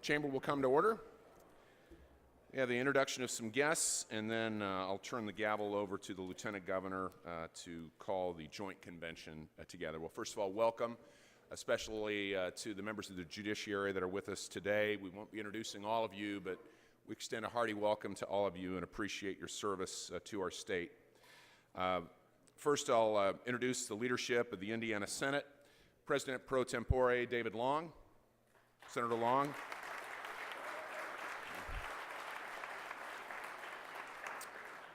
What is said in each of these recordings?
Chamber will come to order. We have the introduction of some guests, and then I'll turn the gavel over to the Lieutenant Governor to call the joint convention together. Well, first of all, welcome, especially to the members of the Judiciary that are with us today. We won't be introducing all of you, but we extend a hearty welcome to all of you and appreciate your service to our state. First, I'll introduce the leadership of the Indiana Senate. President pro tempore David Long. Senator Long.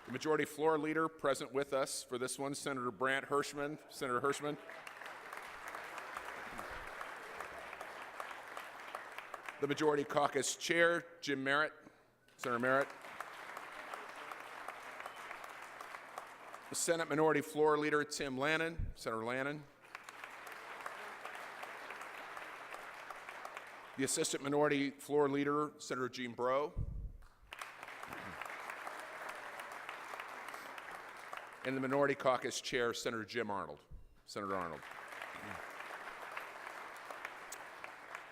The Majority Floor Leader present with us for this one, Senator Brant Hirschman. Senator Hirschman. The Majority Caucus Chair, Jim Merritt. Senator Merritt. The Senate Minority Floor Leader, Tim Lannon. Senator Lannon. The Assistant Minority Floor Leader, Senator Gene Breaux. And the Minority Caucus Chair, Senator Jim Arnold. Senator Arnold.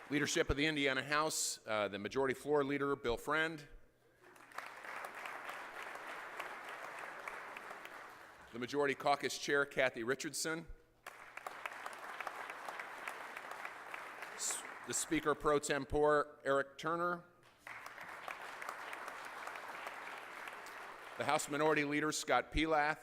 Leadership of the Indiana House, the Majority Floor Leader, Bill Friend. The Majority Caucus Chair, Kathy Richardson. The Speaker pro tempore, Eric Turner. The House Minority Leader, Scott Pelath.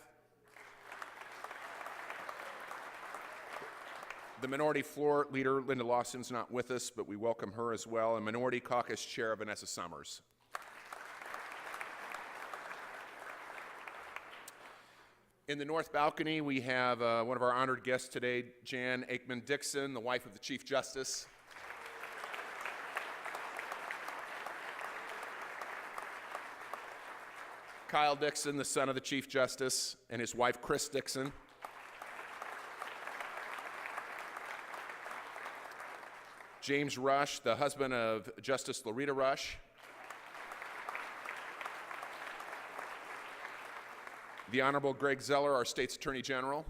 The Minority Floor Leader, Linda Lawson's not with us, but we welcome her as well, and Minority Caucus Chair, Vanessa Summers. In the North Balcony, we have one of our honored guests today, Jan Aikman-Dixon, the wife of the Chief Justice. Kyle Dixon, the son of the Chief Justice, and his wife, Chris Dixon. James Rush, the husband of Justice Loretta Rush. The Honorable Greg Zeller, our state's Attorney General.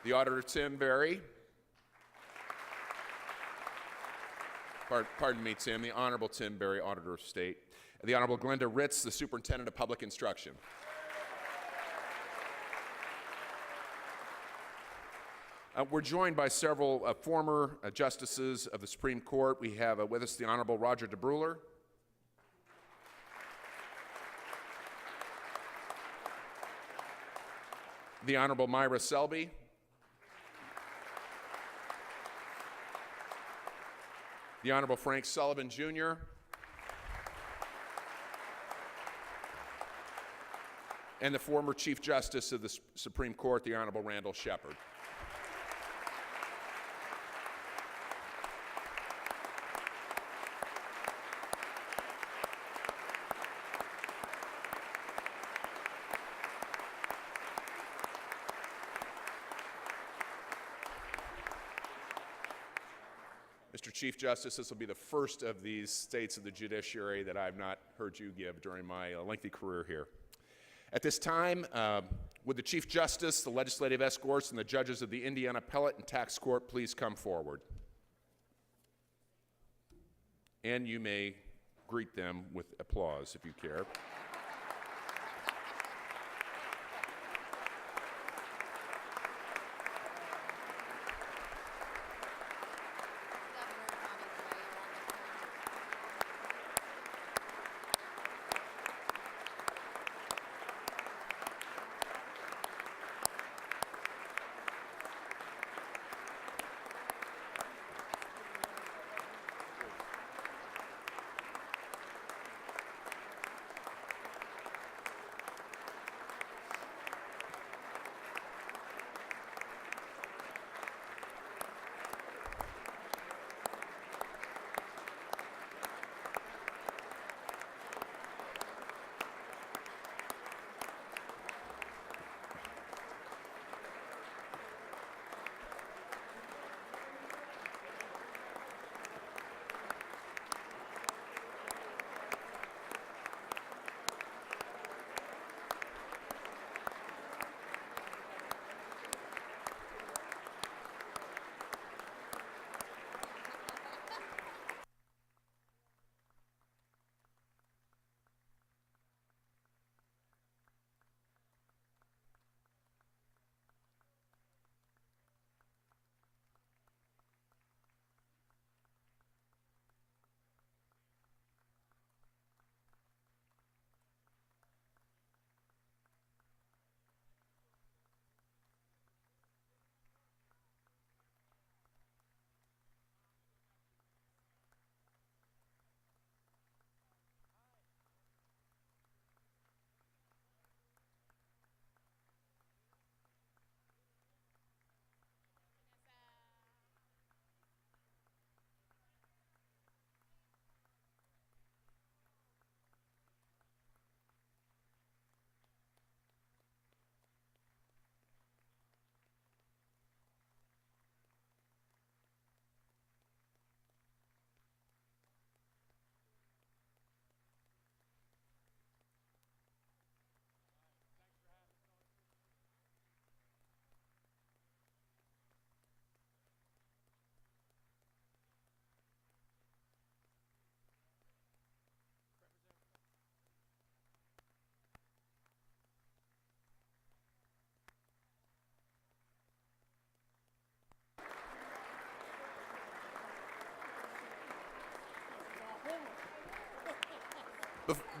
The Auditor Tim Berry. Pardon me, Tim, the Honorable Tim Berry, Auditor of State. The Honorable Glenda Ritz, the Superintendent of Public Instruction. We're joined by several former justices of the Supreme Court. We have with us the Honorable Roger DeBruler. The Honorable Myra Selby. The Honorable Frank Sullivan, Jr. And the former Chief Justice of the Supreme Court, the Honorable Randall Shepard. Mr. Chief Justice, this will be the first of these states of the judiciary that I've not heard you give during my lengthy career here. At this time, would the Chief Justice, the legislative escorts, and the judges of the Indiana Appellate and Tax Court please come forward? And you may greet them with applause if you care.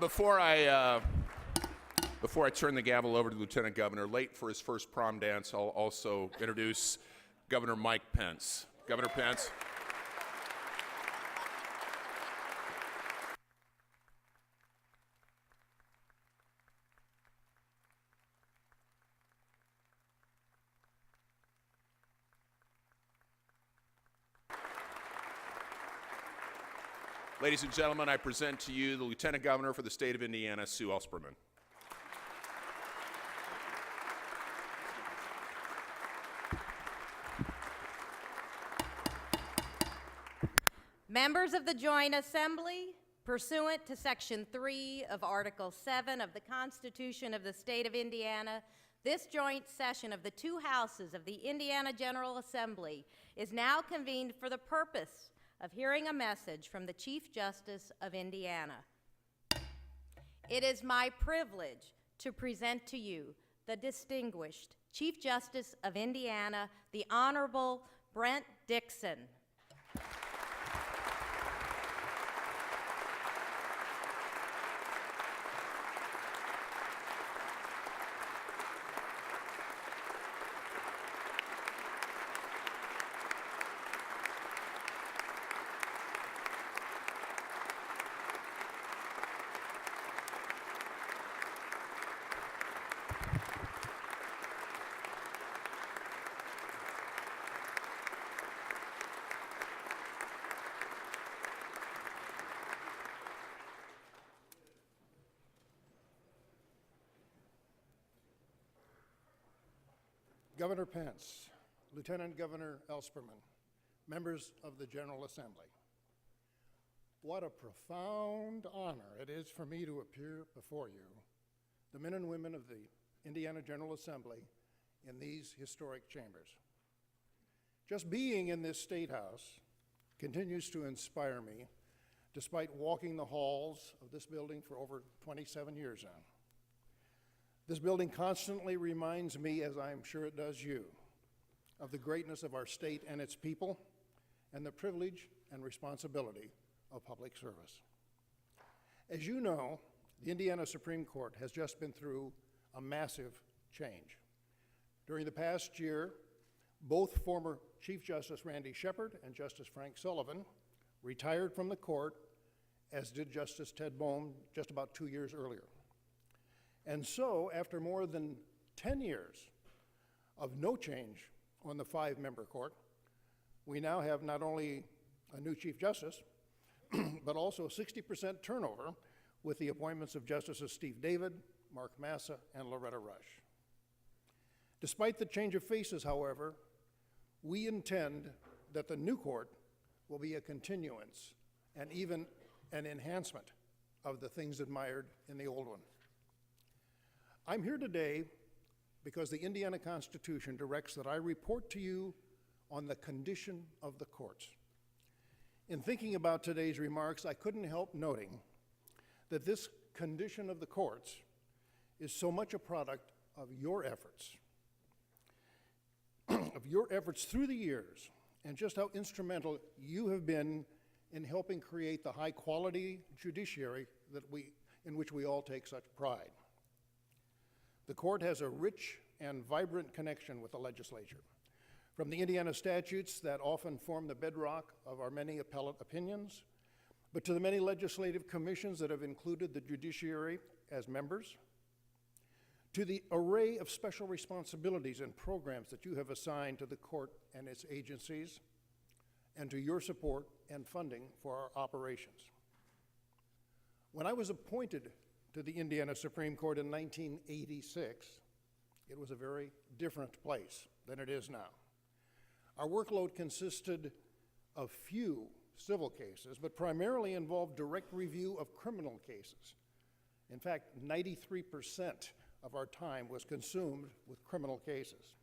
Before I turn the gavel over to the Lieutenant Governor, late for his first prom dance, I'll also introduce Governor Mike Pence. Governor Pence. Ladies and gentlemen, I present to you the Lieutenant Governor for the state of Indiana, Sue Ellspermann. Members of the Joint Assembly, pursuant to Section 3 of Article 7 of the Constitution of the State of Indiana, this joint session of the two houses of the Indiana General Assembly is now convened for the purpose of hearing a message from the Chief Justice of Indiana. It is my privilege to present to you the distinguished Chief Justice of Indiana, the Honorable Brent Dixon. Governor Pence, Lieutenant Governor Ellspermann, members of the General Assembly. What a profound honor it is for me to appear before you, the men and women of the Indiana General Assembly, in these historic chambers. Just being in this State House continues to inspire me, despite walking the halls of this building for over 27 years now. This building constantly reminds me, as I'm sure it does you, of the greatness of our state and its people, and the privilege and responsibility of public service. As you know, the Indiana Supreme Court has just been through a massive change. During the past year, both former Chief Justice Randy Shepard and Justice Frank Sullivan retired from the court, as did Justice Ted Boehm just about 2 years earlier. And so, after more than 10 years of no change on the 5-member court, we now have not only a new Chief Justice, but also a 60% turnover with the appointments of Justices Steve David, Mark Massa, and Loretta Rush. Despite the change of faces, however, we intend that the new court will be a continuance and even an enhancement of the things admired in the old one. I'm here today because the Indiana Constitution directs that I report to you on the condition of the courts. In thinking about today's remarks, I couldn't help noting that this condition of the courts is so much a product of your efforts, through the years, and just how instrumental you have been in helping create the high-quality judiciary in which we all take such pride. The court has a rich and vibrant connection with the legislature. From the Indiana statutes that often form the bedrock of our many appellate opinions, but to the many legislative commissions that have included the judiciary as members, to the array of special responsibilities and programs that you have assigned to the court and its agencies, and to your support and funding for our operations. When I was appointed to the Indiana Supreme Court in 1986, it was a very different place than it is now. Our workload consisted of few civil cases, but primarily involved direct review of criminal cases. In fact, 93% of our time was consumed with criminal cases.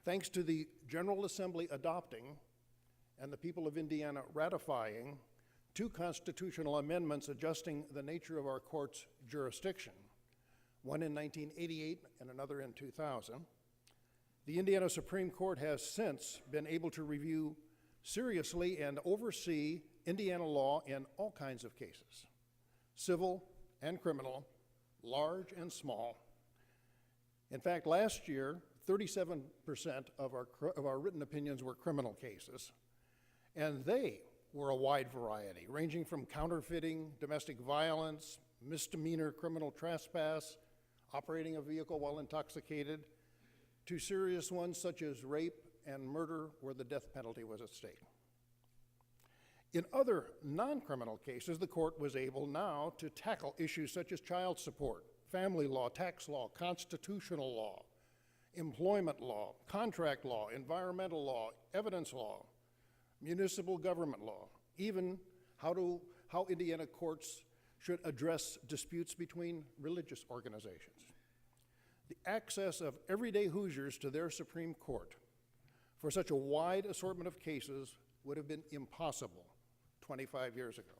Thanks to the General Assembly adopting and the people of Indiana ratifying 2 constitutional amendments adjusting the nature of our court's jurisdiction, one in 1988 and another in 2000, the Indiana Supreme Court has since been able to review seriously and oversee Indiana law in all kinds of cases, civil and criminal, large and small. In fact, last year, 37% of our written opinions were criminal cases, and they were a wide variety, ranging from counterfeiting, domestic violence, misdemeanor criminal trespass, operating a vehicle while intoxicated, to serious ones such as rape and murder where the death penalty was at stake. In other non-criminal cases, the court was able now to tackle issues such as child support, family law, tax law, constitutional law, employment law, contract law, environmental law, evidence law, municipal government law, even how Indiana courts should address disputes between religious organizations. The access of everyday Hoosiers to their Supreme Court for such a wide assortment of cases would have been impossible 25 years ago.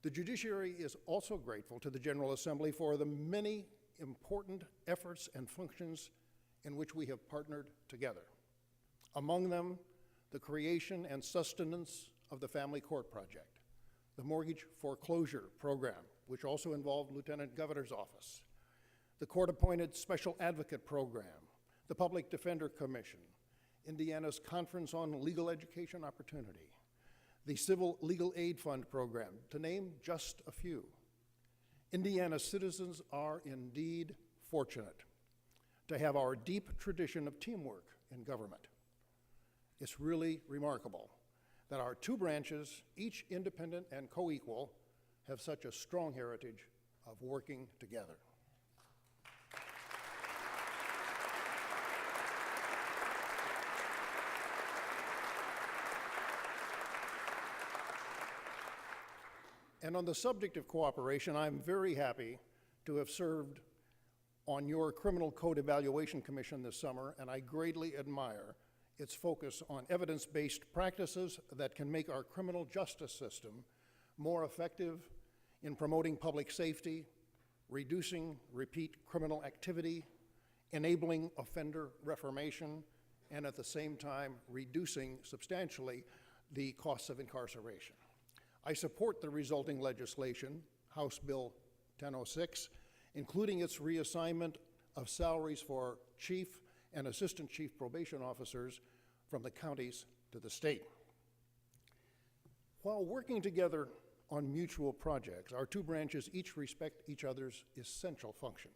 The judiciary is also grateful to the General Assembly for the many important efforts and functions in which we have partnered together. Among them, the creation and sustenance of the Family Court Project, the Mortgage Foreclosure Program, which also involved Lieutenant Governor's Office, the court-appointed Special Advocate Program, the Public Defender Commission, Indiana's Conference on Legal Education Opportunity, the Civil Legal Aid Fund Program, to name just a few. Indiana citizens are indeed fortunate to have our deep tradition of teamwork in government. It's really remarkable that our two branches, each independent and co-equal, have such a strong heritage of working together. And on the subject of cooperation, I'm very happy to have served on your Criminal Code Evaluation Commission this summer, and I greatly admire its focus on evidence-based practices that can make our criminal justice system more effective in promoting public safety, reducing repeat criminal activity, enabling offender reformation, and at the same time reducing substantially the costs of incarceration. I support the resulting legislation, House Bill 1006, including its reassignment of salaries for chief and assistant chief probation officers from the counties to the state. While working together on mutual projects, our two branches each respect each other's essential function.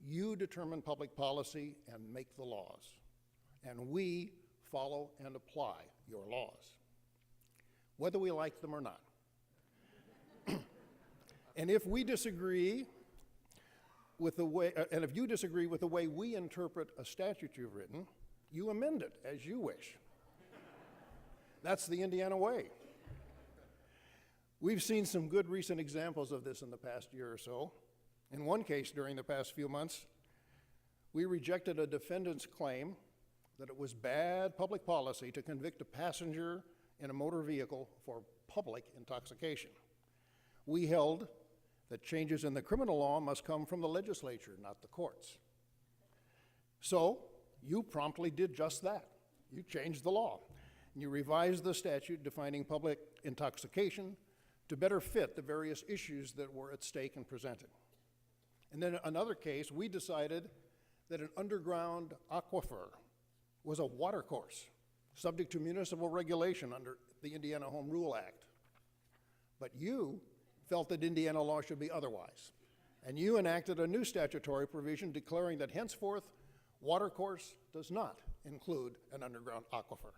You determine public policy and make the laws, and we follow and apply your laws, whether we like them or not. And if we disagree with the way, if you disagree with the way we interpret a statute you've written, you amend it as you wish. That's the Indiana way. We've seen some good recent examples of this in the past year or so. In one case during the past few months, we rejected a defendant's claim that it was bad public policy to convict a passenger in a motor vehicle for public intoxication. We held that changes in the criminal law must come from the legislature, not the courts. So you promptly did just that. You changed the law. And you revised the statute defining public intoxication to better fit the various issues that were at stake and presented. And then in another case, we decided that an underground aquifer was a watercourse subject to municipal regulation under the Indiana Home Rule Act. But you felt that Indiana law should be otherwise. And you enacted a new statutory provision declaring that henceforth, watercourse does not include an underground aquifer.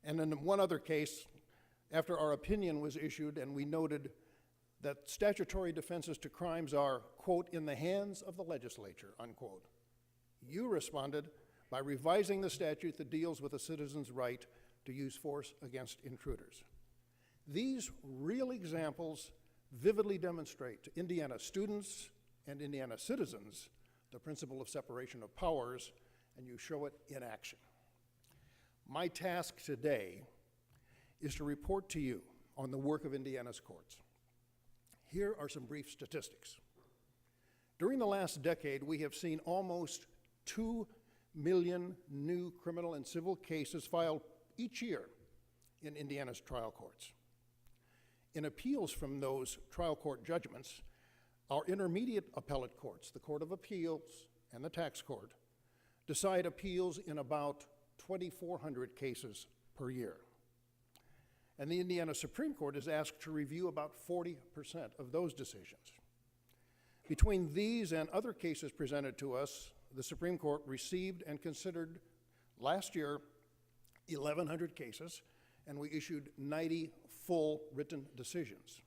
And in one other case, after our opinion was issued and we noted that statutory defenses to crimes are, quote, in the hands of the legislature, unquote, you responded by revising the statute that deals with a citizen's right to use force against intruders. These real examples vividly demonstrate to Indiana students and Indiana citizens the principle of separation of powers, and you show it in action. My task today is to report to you on the work of Indiana's courts. Here are some brief statistics. During the last decade, we have seen almost 2 million new criminal and civil cases filed each year in Indiana's trial courts. In appeals from those trial court judgments, our intermediate appellate courts, the Court of Appeals and the Tax Court, decide appeals in about 2,400 cases per year. And the Indiana Supreme Court is asked to review about 40% of those decisions. Between these and other cases presented to us, the Supreme Court received and considered last year 1,100 cases, and we issued 90 full written decisions.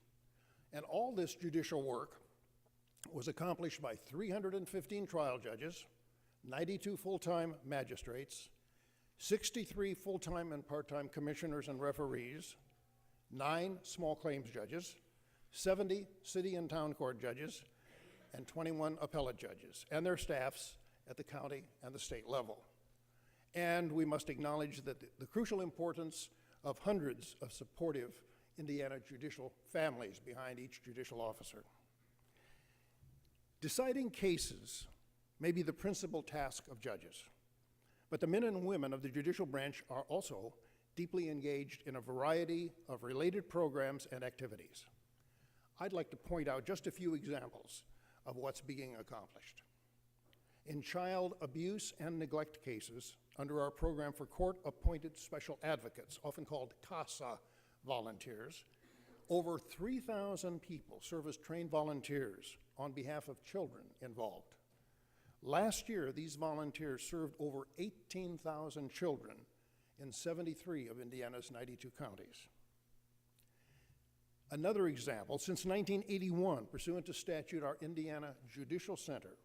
And all this judicial work was accomplished by 315 trial judges, 92 full-time magistrates, 63 full-time and part-time commissioners and referees, 9 small claims judges, 70 city and town court judges, and 21 appellate judges, and their staffs at the county and the state level. And we must acknowledge that the crucial importance of hundreds of supportive Indiana judicial families behind each judicial officer. Deciding cases may be the principal task of judges, but the men and women of the judicial branch are also deeply engaged in a variety of related programs and activities. I'd like to point out just a few examples of what's being accomplished. In child abuse and neglect cases, under our program for court-appointed special advocates, often called CASA volunteers, over 3,000 people serve as trained volunteers on behalf of children involved. Last year, these volunteers served over 18,000 children in 73 of Indiana's 92 counties. Another example, since 1981, pursuant to statute, our Indiana Judicial Center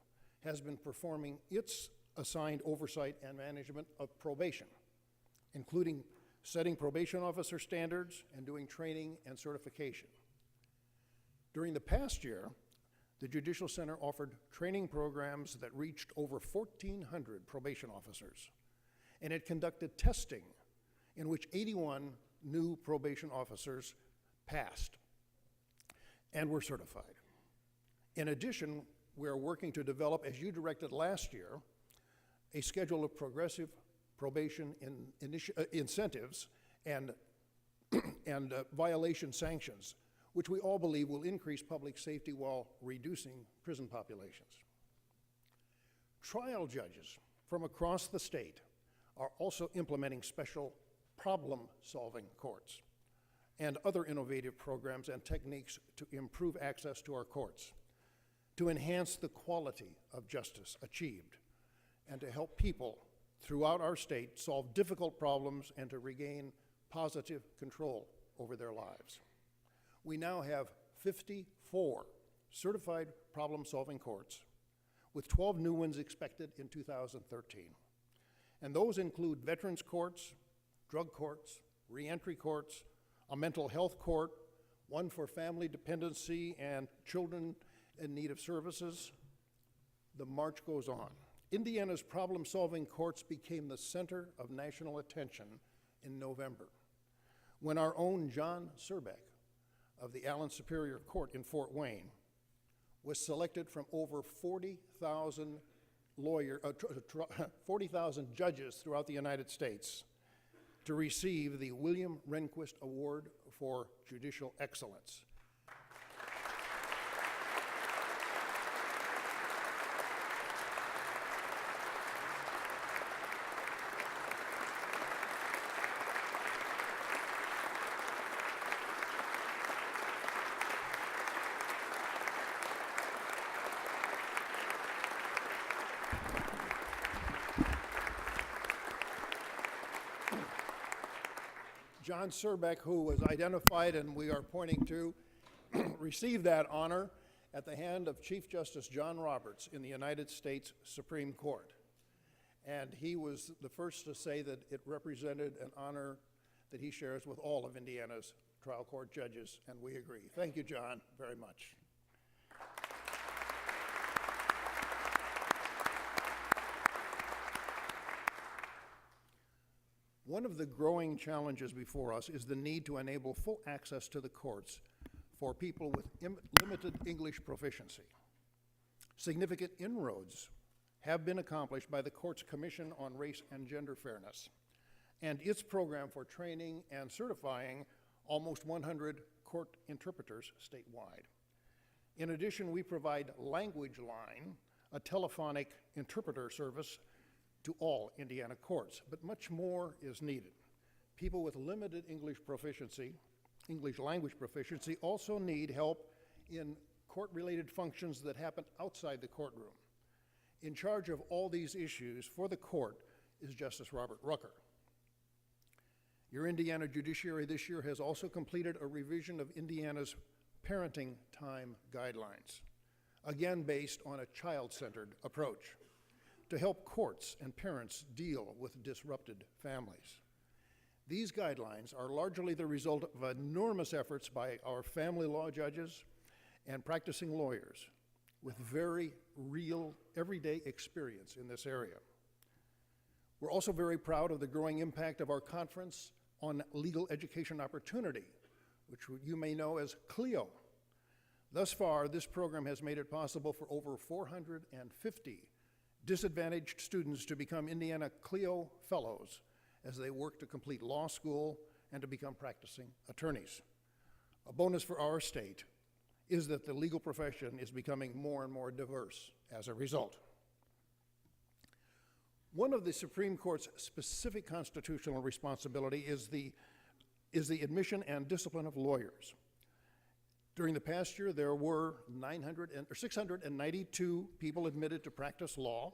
has been performing its assigned oversight and management of probation, including setting probation officer standards and doing training and certification. During the past year, the Judicial Center offered training programs that reached over 1,400 probation officers, and it conducted testing in which 81 new probation officers passed and were certified. In addition, we are working to develop, as you directed last year, a schedule of progressive probation incentives and violation sanctions, which we all believe will increase public safety while reducing prison populations. Trial judges from across the state are also implementing special problem-solving courts and other innovative programs and techniques to improve access to our courts, to enhance the quality of justice achieved, and to help people throughout our state solve difficult problems and to regain positive control over their lives. We now have 54 certified problem-solving courts, with 12 new ones expected in 2013. And those include veterans courts, drug courts, reentry courts, a mental health court, one for family dependency and children in need of services. The march goes on. Indiana's problem-solving courts became the center of national attention in November, when our own John Surbeck of the Allen Superior Court in Fort Wayne was selected from over 40,000 judges throughout the United States to receive the William Rehnquist Award for Judicial Excellence. John Surbeck, who was identified and we are pointing to, received that honor at the hand of Chief Justice John Roberts in the United States Supreme Court. And he was the first to say that it represented an honor that he shares with all of Indiana's trial court judges, and we agree. Thank you, John, very much. One of the growing challenges before us is the need to enable full access to the courts for people with limited English proficiency. Significant inroads have been accomplished by the Court's Commission on Race and Gender Fairness and its program for training and certifying almost 100 court interpreters statewide. In addition, we provide Language Line, a telephonic interpreter service to all Indiana courts, but much more is needed. People with limited English language proficiency also need help in court-related functions that happen outside the courtroom. In charge of all these issues for the court is Justice Robert Rucker. Your Indiana Judiciary this year has also completed a revision of Indiana's parenting time guidelines, again based on a child-centered approach to help courts and parents deal with disrupted families. These guidelines are largely the result of enormous efforts by our family law judges and practicing lawyers with very real, everyday experience in this area. We're also very proud of the growing impact of our Conference on Legal Education Opportunity, which you may know as CLEO. Thus far, this program has made it possible for over 450 disadvantaged students to become Indiana CLEO Fellows as they work to complete law school and to become practicing attorneys. A bonus for our state is that the legal profession is becoming more and more diverse as a result. One of the Supreme Court's specific constitutional responsibility is the admission and discipline of lawyers. During the past year, there were 692 people admitted to practice law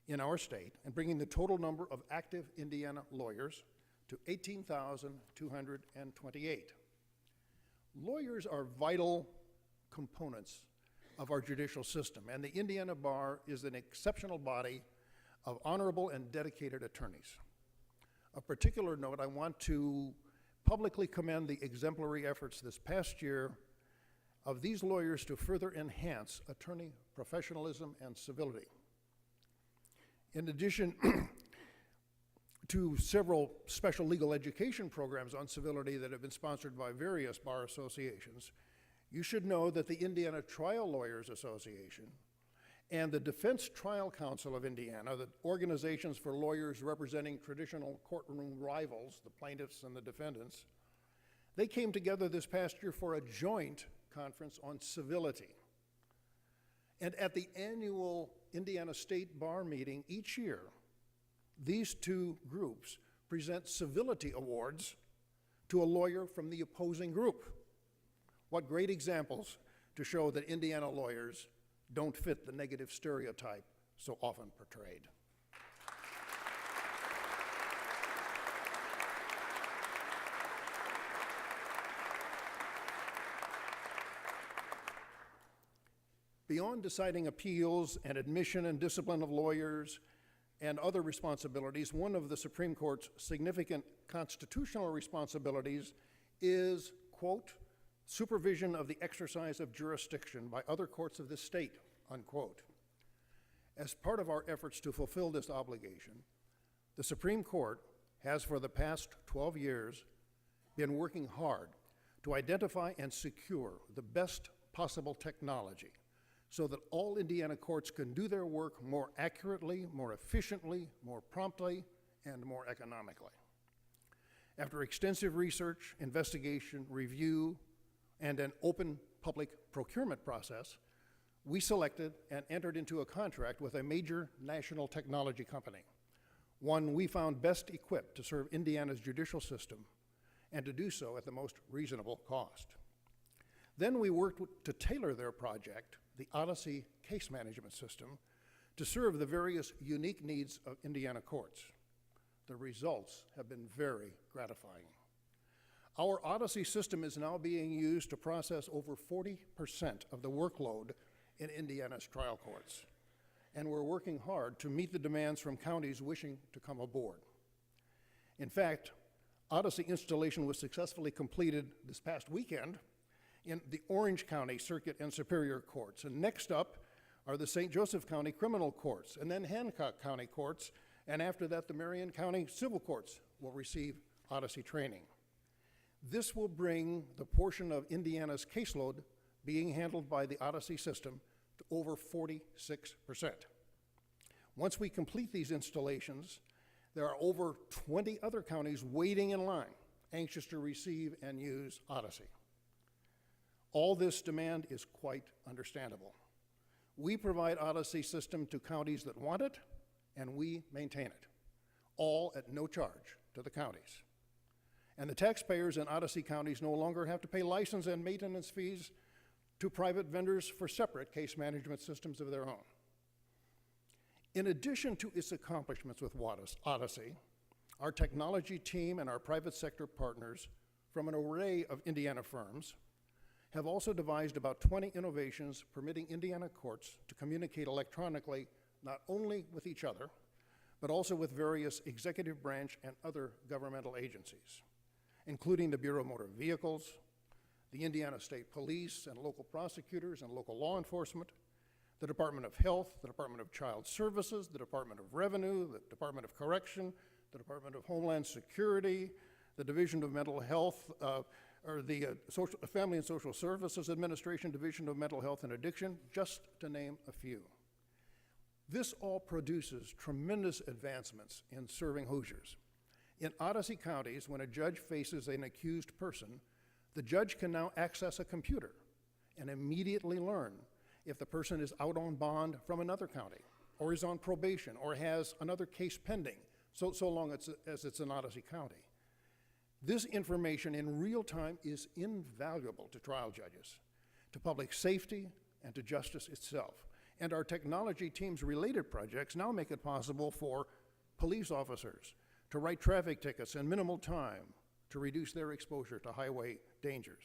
in our state, and bringing the total number of active Indiana lawyers to 18,228. Lawyers are vital components of our judicial system, and the Indiana Bar is an exceptional body of honorable and dedicated attorneys. Of particular note, I want to publicly commend the exemplary efforts this past year of these lawyers to further enhance attorney professionalism and civility. In addition to several special legal education programs on civility that have been sponsored by various bar associations, you should know that the Indiana Trial Lawyers Association and the Defense Trial Council of Indiana, the organizations for lawyers representing traditional courtroom rivals, the plaintiffs and the defendants, they came together this past year for a joint conference on civility. And at the annual Indiana State Bar meeting each year, these two groups present civility awards to a lawyer from the opposing group. What great examples to show that Indiana lawyers don't fit the negative stereotype so often portrayed. Beyond deciding appeals and admission and discipline of lawyers and other responsibilities, one of the Supreme Court's significant constitutional responsibilities is, quote, supervision of the exercise of jurisdiction by other courts of this state, unquote. As part of our efforts to fulfill this obligation, the Supreme Court has for the past 12 years been working hard to identify and secure the best possible technology so that all Indiana courts can do their work more accurately, more efficiently, more promptly, and more economically. After extensive research, investigation, review, and an open public procurement process, we selected and entered into a contract with a major national technology company, one we found best equipped to serve Indiana's judicial system and to do so at the most reasonable cost. Then we worked to tailor their project, the Odyssey case management system, to serve the various unique needs of Indiana courts. The results have been very gratifying. Our Odyssey system is now being used to process over 40% of the workload in Indiana's trial courts, and we're working hard to meet the demands from counties wishing to come aboard. In fact, Odyssey installation was successfully completed this past weekend in the Orange County Circuit and Superior Courts, and next up are the St. Joseph County Criminal Courts, and then Hancock County Courts, and after that the Marion County Civil Courts will receive Odyssey training. This will bring the portion of Indiana's caseload being handled by the Odyssey system to over 46%. Once we complete these installations, there are over 20 other counties waiting in line anxious to receive and use Odyssey. All this demand is quite understandable. We provide Odyssey system to counties that want it, and we maintain it, all at no charge to the counties. And the taxpayers in Odyssey counties no longer have to pay license and maintenance fees to private vendors for separate case management systems of their own. In addition to its accomplishments with Odyssey, our technology team and our private sector partners from an array of Indiana firms have also devised about 20 innovations permitting Indiana courts to communicate electronically not only with each other, but also with various executive branch and other governmental agencies, including the Bureau of Motor Vehicles, the Indiana State Police and local prosecutors and local law enforcement, the Department of Health, the Department of Child Services, the Department of Revenue, the Department of Correction, the Department of Homeland Security, the Division of Mental Health, or the Family and Social Services Administration, Division of Mental Health and Addiction, just to name a few. This all produces tremendous advancements in serving Hoosiers. In Odyssey counties, when a judge faces an accused person, the judge can now access a computer and immediately learn if the person is out on bond from another county, or is on probation, or has another case pending, so long as it's in Odyssey County. This information in real time is invaluable to trial judges, to public safety, and to justice itself. And our technology team's related projects now make it possible for police officers to write traffic tickets in minimal time to reduce their exposure to highway dangers,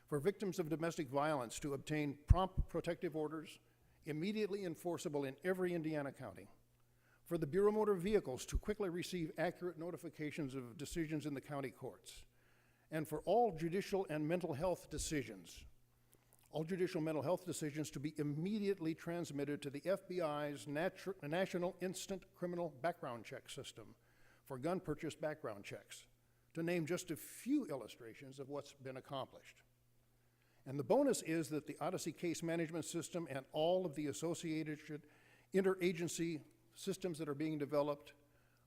for victims of domestic violence to obtain prompt protective orders immediately enforceable in every Indiana county, for the Bureau of Motor Vehicles to quickly receive accurate notifications of decisions in the county courts, and for all judicial and mental health decisions, to be immediately transmitted to the FBI's National Instant Criminal Background Check System for gun purchase background checks, to name just a few illustrations of what's been accomplished. And the bonus is that the Odyssey case management system and all of the associated interagency systems that are being developed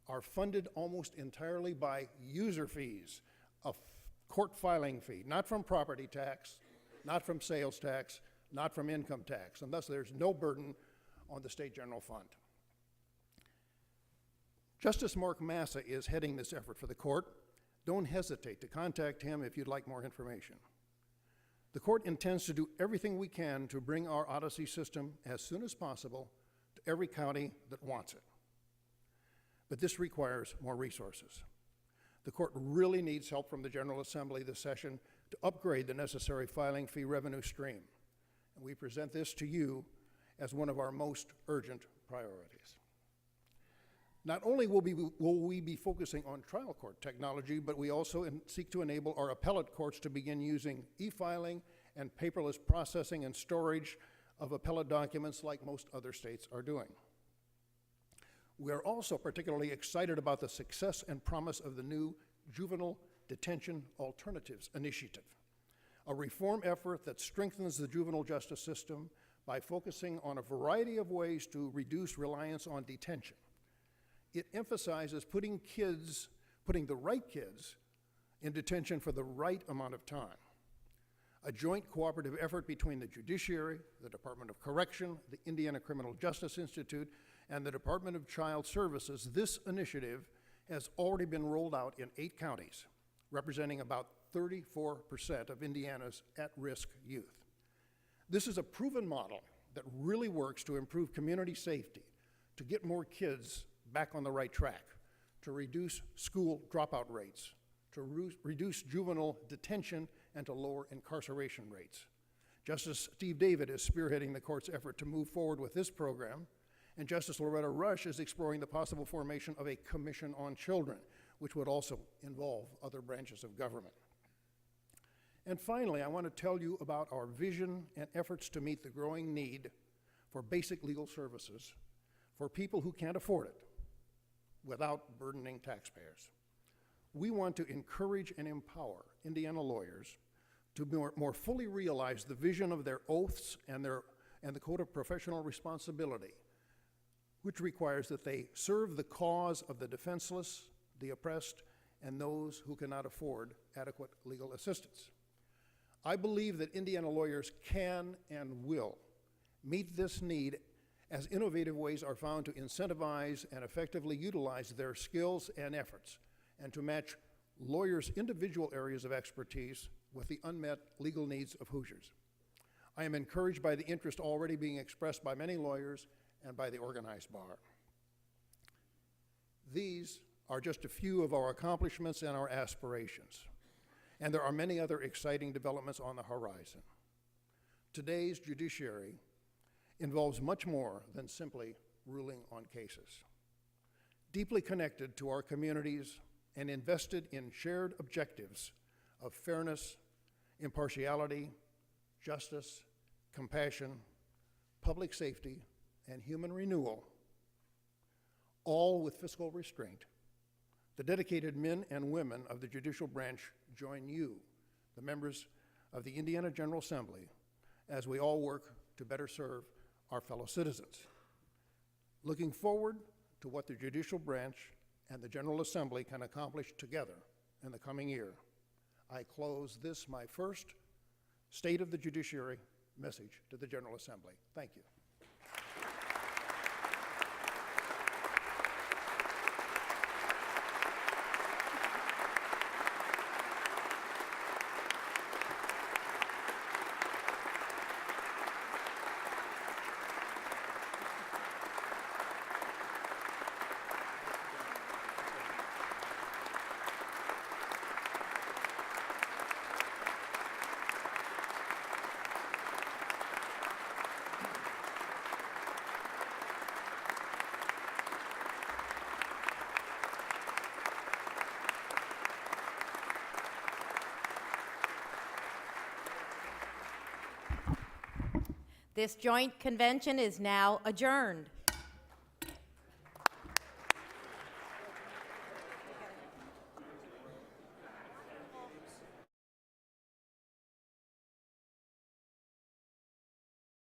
are funded almost entirely by user fees, a court filing fee, not from property tax, not from sales tax, not from income tax, and thus there's no burden on the state general fund. Justice Mark Massa is heading this effort for the court. Don't hesitate to contact him if you'd like more information. The court intends to do everything we can to bring our Odyssey system as soon as possible to every county that wants it. But this requires more resources. The court really needs help from the General Assembly this session to upgrade the necessary filing fee revenue stream. And we present this to you as one of our most urgent priorities. Not only will we be focusing on trial court technology, but we also seek to enable our appellate courts to begin using e-filing and paperless processing and storage of appellate documents like most other states are doing. We are also particularly excited about the success and promise of the new Juvenile Detention Alternatives Initiative, a reform effort that strengthens the juvenile justice system by focusing on a variety of ways to reduce reliance on detention. It emphasizes putting the right kids in detention for the right amount of time. A joint cooperative effort between the Judiciary, the Department of Correction, the Indiana Criminal Justice Institute, and the Department of Child Services, this initiative has already been rolled out in 8 counties, representing about 34% of Indiana's at-risk youth. This is a proven model that really works to improve community safety, to get more kids back on the right track, to reduce school dropout rates, to reduce juvenile detention, and to lower incarceration rates. Justice Steve David is spearheading the court's effort to move forward with this program, and Justice Loretta Rush is exploring the possible formation of a commission on children, which would also involve other branches of government. And finally, I want to tell you about our vision and efforts to meet the growing need for basic legal services for people who can't afford it without burdening taxpayers. We want to encourage and empower Indiana lawyers to more fully realize the vision of their oaths and the code of professional responsibility, which requires that they serve the cause of the defenseless, the oppressed, and those who cannot afford adequate legal assistance. I believe that Indiana lawyers can and will meet this need as innovative ways are found to incentivize and effectively utilize their skills and efforts, and to match lawyers' individual areas of expertise with the unmet legal needs of Hoosiers. I am encouraged by the interest already being expressed by many lawyers and by the organized bar. These are just a few of our accomplishments and our aspirations, and there are many other exciting developments on the horizon. Today's judiciary involves much more than simply ruling on cases. Deeply connected to our communities and invested in shared objectives of fairness, impartiality, justice, compassion, public safety, and human renewal, all with fiscal restraint, the dedicated men and women of the judicial branch join you, the members of the Indiana General Assembly, as we all work to better serve our fellow citizens. Looking forward to what the judicial branch and the General Assembly can accomplish together in the coming year, I close this, my first State of the Judiciary message to the General Assembly. Thank you. This joint convention is now adjourned.